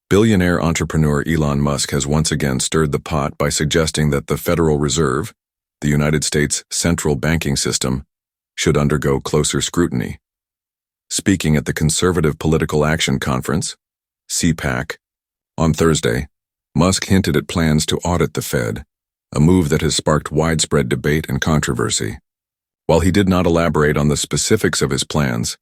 Billionaire entrepreneur Elon Musk has once again stirred the pot by suggesting that the Federal Reserve, the United States central banking system, should undergo closer scrutiny. Speaking at the Conservative Political Action Conference, CPAC, on Thursday, Musk hinted at plans to audit the Fed, a move that has sparked widespread debate and controversy. While he did not elaborate on the specifics of his plans,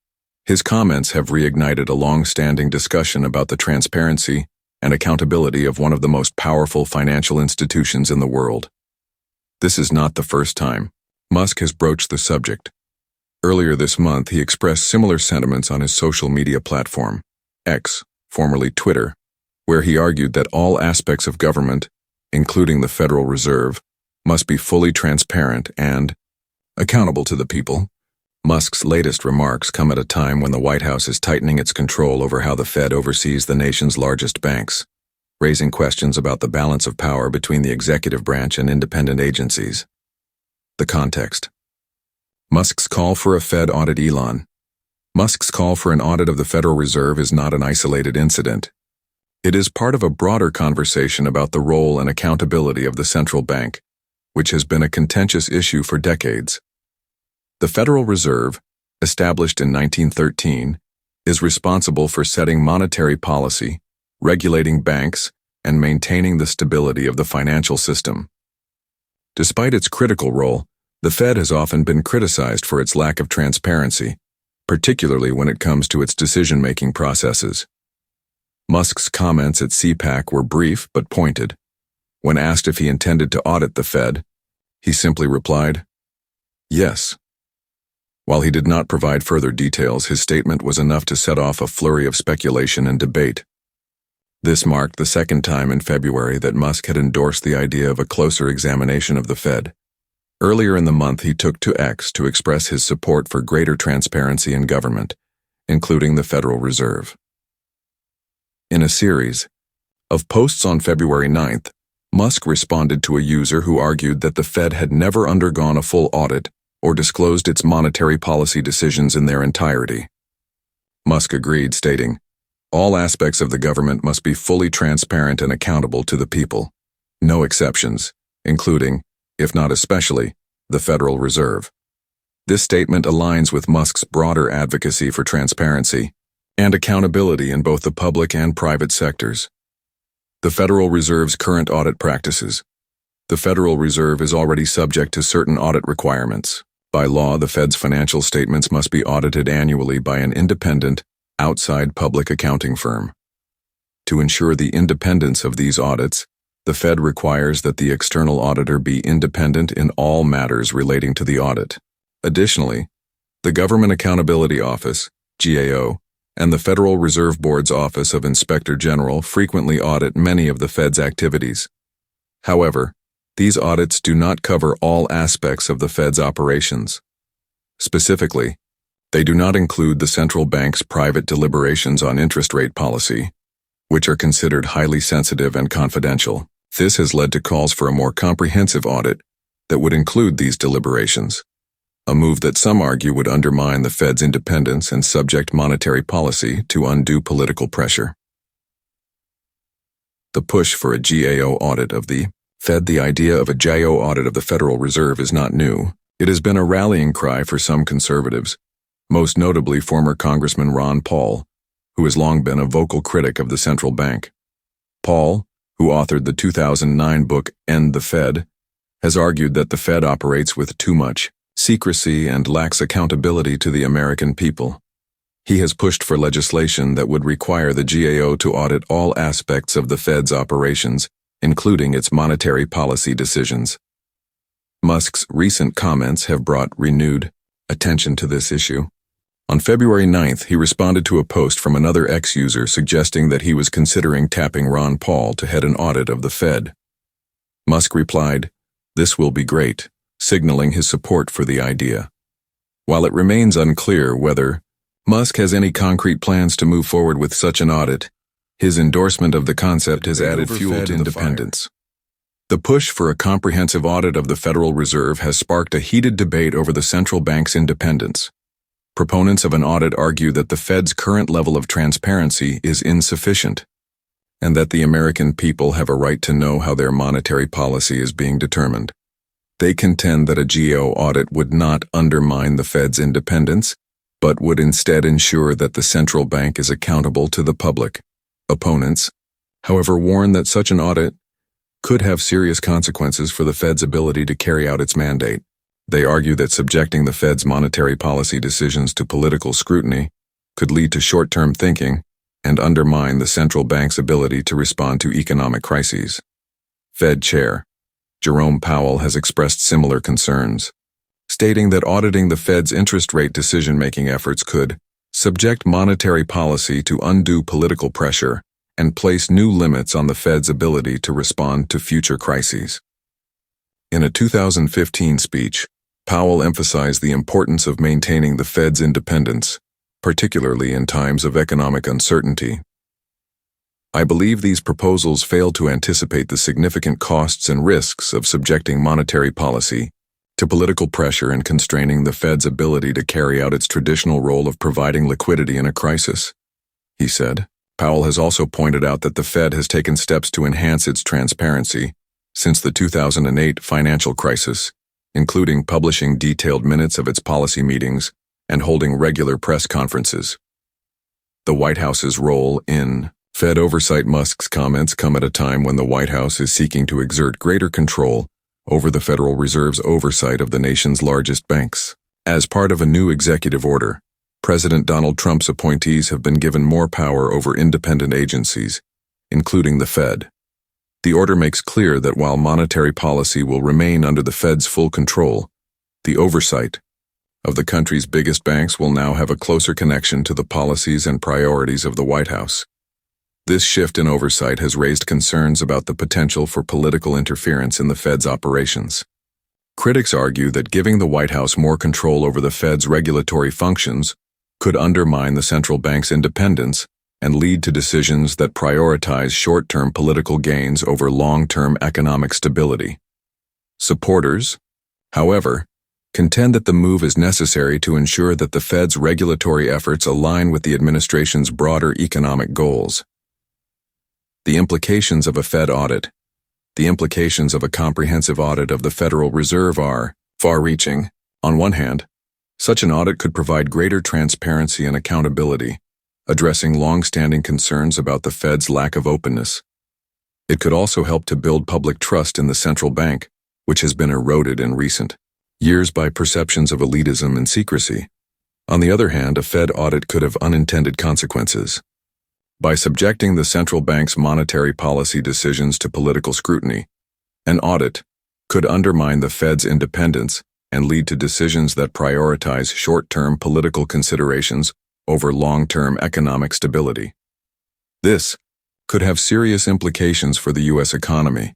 his comments have reignited a long-standing discussion about the transparency and accountability of one of the most powerful financial institutions in the world. This is not the first time Musk has broached the subject. Earlier this month, he expressed similar sentiments on his social media platform, X, formerly Twitter, where he argued that all aspects of government, including the Federal Reserve, must be fully transparent and accountable to the people. Musk's latest remarks come at a time when the White House is tightening its control over how the Fed oversees the nation's largest banks, raising questions about the balance of power between the executive branch and independent agencies. The context. Musk's call for a Fed audit. Musk's call for an audit of the Federal Reserve is not an isolated incident. It is part of a broader conversation about the role and accountability of the central bank, which has been a contentious issue for decades. The Federal Reserve, established in 1913, is responsible for setting monetary policy, regulating banks, and maintaining the stability of the financial system. Despite its critical role, the Fed has often been criticized for its lack of transparency, particularly when it comes to its decision-making processes. Musk's comments at CPAC were brief but pointed. When asked if he intended to audit the Fed, he simply replied, "Yes." While he did not provide further details, his statement was enough to set off a flurry of speculation and debate. This marked the second time in February that Musk had endorsed the idea of a closer examination of the Fed. Earlier in the month, he took to X to express his support for greater transparency in government, including the Federal Reserve. In a series of posts on February 9th, Musk responded to a user who argued that the Fed had never undergone a full audit or disclosed its monetary policy decisions in their entirety. Musk agreed, stating, "All aspects of the government must be fully transparent and accountable to the people. No exceptions, including, if not especially, the Federal Reserve." This statement aligns with Musk's broader advocacy for transparency and accountability in both the public and private sectors. The Federal Reserve's current audit practices. The Federal Reserve is already subject to certain audit requirements. By law, the Fed's financial statements must be audited annually by an independent, outside public accounting firm. To ensure the independence of these audits, the Fed requires that the external auditor be independent in all matters relating to the audit. Additionally, the Government Accountability Office, GAO, and the Federal Reserve Board's Office of Inspector General frequently audit many of the Fed's activities. However, these audits do not cover all aspects of the Fed's operations. Specifically, they do not include the central bank's private deliberations on interest rate policy, which are considered highly sensitive and confidential. This has led to calls for a more comprehensive audit that would include these deliberations, a move that some argue would undermine the Fed's independence and subject monetary policy to undue political pressure. The push for a GAO audit of the Fed. The idea of a GAO audit of the Federal Reserve is not new. It has been a rallying cry for some conservatives, most notably former Congressman Ron Paul, who has long been a vocal critic of the central bank. Paul, who authored the 2009 book End the Fed, has argued that the Fed operates with too much secrecy and lacks accountability to the American people. He has pushed for legislation that would require the GAO to audit all aspects of the Fed's operations, including its monetary policy decisions. Musk's recent comments have brought renewed attention to this issue. On February 9th, he responded to a post from another X user suggesting that he was considering tapping Ron Paul to head an audit of the Fed. Musk replied, "This will be great," signaling his support for the idea. While it remains unclear whether Musk has any concrete plans to move forward with such an audit, his endorsement of the concept has added fuel to independence. The push for a comprehensive audit of the Federal Reserve has sparked a heated debate over the central bank's independence. Proponents of an audit argue that the Fed's current level of transparency is insufficient. and that the American people have a right to know how their monetary policy is being determined. They contend that a GAO audit would not undermine the Fed's independence, but would instead ensure that the central bank is accountable to the public. Opponents, however, warn that such an audit could have serious consequences for the Fed's ability to carry out its mandate. They argue that subjecting the Fed's monetary policy decisions to political scrutiny could lead to short-term thinking and undermine the central bank's ability to respond to economic crises. Fed Chair Jerome Powell has expressed similar concerns, stating that auditing the Fed's interest rate decision-making efforts could subject monetary policy to undue political pressure and place new limits on the Fed's ability to respond to future crises. In a 2015 speech, Powell emphasized the importance of maintaining the Fed's independence, particularly in times of economic uncertainty. I believe these proposals fail to anticipate the significant costs and risks of subjecting monetary policy to political pressure and constraining the Fed's ability to carry out its traditional role of providing liquidity in a crisis, he said. Powell has also pointed out that the Fed has taken steps to enhance its transparency since the 2008 financial crisis, including publishing detailed minutes of its policy meetings and holding regular press conferences. The White House's role in Fed oversight. Musk's comments come at a time when the White House is seeking to exert greater control over the Federal Reserve's oversight of the nation's largest banks. As part of a new executive order, President Donald Trump's appointees have been given more power over independent agencies, including the Fed. The order makes clear that while monetary policy will remain under the Fed's full control, the oversight of the country's biggest banks will now have a closer connection to the policies and priorities of the White House. This shift in oversight has raised concerns about the potential for political interference in the Fed's operations. Critics argue that giving the White House more control over the Fed's regulatory functions could undermine the central bank's independence and lead to decisions that prioritize short-term political gains over long-term economic stability. Supporters, however, contend that the move is necessary to ensure that the Fed's regulatory efforts align with the administration's broader economic goals. The implications of a Fed audit. The implications of a comprehensive audit of the Federal Reserve are far-reaching. On one hand, such an audit could provide greater transparency and accountability, addressing long-standing concerns about the Fed's lack of openness. It could also help to build public trust in the central bank, which has been eroded in recent years by perceptions of elitism and secrecy. On the other hand, a Fed audit could have unintended consequences. By subjecting the central bank's monetary policy decisions to political scrutiny, an audit could undermine the Fed's independence and lead to decisions that prioritize short-term political considerations over long-term economic stability. This could have serious implications for the U.S. economy,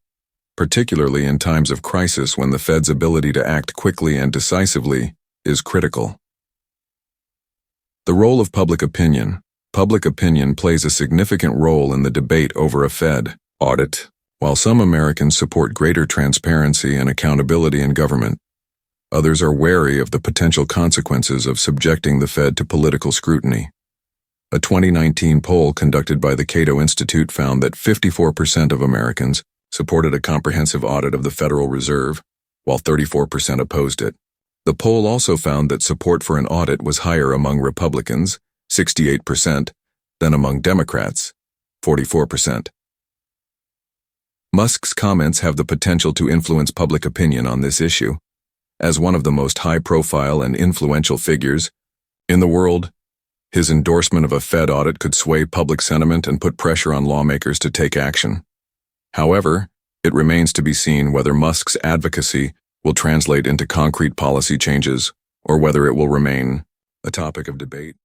particularly in times of crisis when the Fed's ability to act quickly and decisively is critical. The role of public opinion. Public opinion plays a significant role in the debate over a Fed audit. While some Americans support greater transparency and accountability in government, others are wary of the potential consequences of subjecting the Fed to political scrutiny. A 2019 poll conducted by the Cato Institute found that 54% of Americans supported a comprehensive audit of the Federal Reserve, while 34% opposed it. The poll also found that support for an audit was higher among Republicans, 68%, than among Democrats, 44%. Musk's comments have the potential to influence public opinion on this issue. As one of the most high-profile and influential figures in the world, his endorsement of a Fed audit could sway public sentiment and put pressure on lawmakers to take action. However, it remains to be seen whether Musk's advocacy will translate into concrete policy changes or whether it will remain a topic of debate.